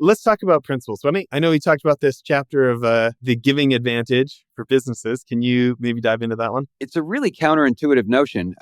Let's talk about principles. So I know we talked about this chapter of the giving advantage for businesses. Can you maybe dive into that one? It's a really counterintuitive notion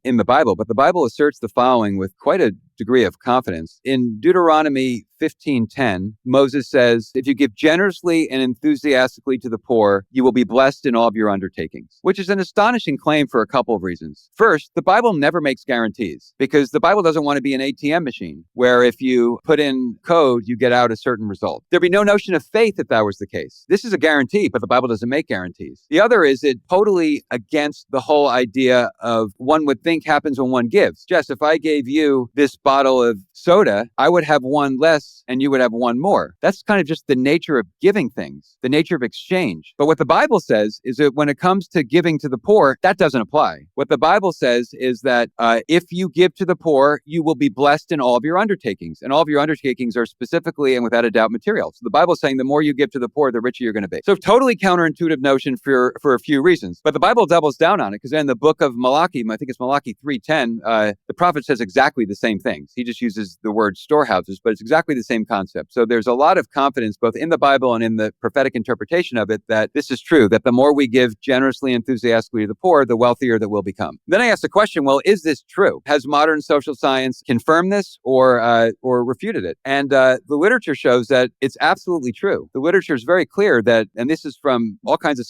in the Bible, but the Bible asserts the following with quite a degree of confidence. In Deuteronomy 15:10, Moses says, if you give generously and enthusiastically to the poor, you will be blessed in all of your undertakings, which is an astonishing claim for a couple of reasons. First, the Bible never makes guarantees because the Bible doesn't want to be an ATM machine where if you put in code, you get out a certain result. There'd be no notion of faith if that was the case. This is a guarantee, but the Bible doesn't make guarantees. The other is it totally against the whole idea of one would think happens when one gives. Jess, if I gave you this bottle of soda, I would have one less and you would have one more. That's kind of just the nature of giving things, the nature of exchange. But what the Bible says is that when it comes to giving to the poor, that doesn't apply. What the Bible says is that if you give to the poor, you will be blessed in all of your undertakings. And all of your undertakings are specifically and without a doubt material. So the Bible is saying the more you give to the poor, the richer you're going to be. So totally counterintuitive notion for a few reasons. But the Bible doubles down on it because in the book of Malachi, I think it's Malachi 3:10, the prophet says exactly the same things. He just uses the word storehouses, but it's exactly the same concept. So there's a lot of confidence both in the Bible and in the prophetic interpretation of it that this is true, that the more we give generously and enthusiastically to the poor, the wealthier that we'll become. Then I asked the question, well, is this true? Has modern social science confirmed this or refuted it? And the literature shows that it's absolutely true. The literature is very clear that, and this is from all kinds of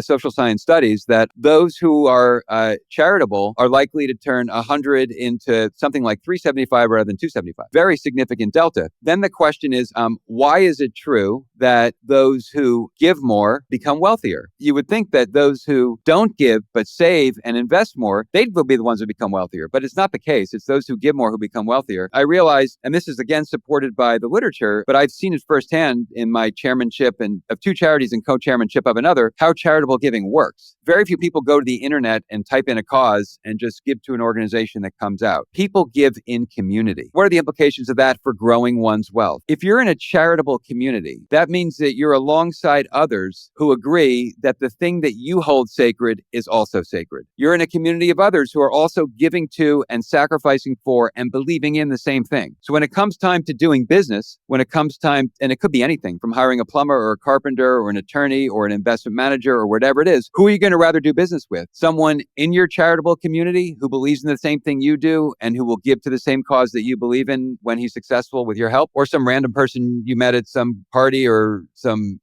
social science studies, that those who are charitable are likely to turn 100 into something like 375 rather than 275. Very significant delta. Then the question is, why is it true that those who give more become wealthier? You would think that those who don't give but save and invest more, they will be the ones who become wealthier. But it's not the case. It's those who give more who become wealthier. I realize, and this is again supported by the literature, but I've seen it firsthand in my chairmanship and of two charities and co-chairmanship of another, how charitable giving works. Very few people go to the internet and type in a cause and just give to an organization that comes out. People give in community. What are the implications of that for growing one's wealth? If you're in a charitable community, that means that you're alongside others who agree that the thing that you hold sacred is also sacred. You're in a community of others who are also giving to and sacrificing for and believing in the same thing. So when it comes time to doing business, when it comes time, and it could be anything from hiring a plumber or a carpenter or an attorney or an investment manager or whatever it is, who are you going to rather do business with? Someone in your charitable community who believes in the same thing you do and who will give to the same cause that you believe in when he's successful with your help, or some random person you met at some party or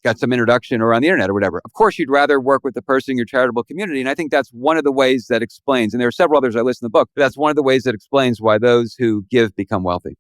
got some introduction or on the internet or whatever. Of course, you'd rather work with the person in your charitable community. And I think that's one of the ways that explains, and there are several others I list in the book, but that's one of the ways that explains why those who give become wealthy.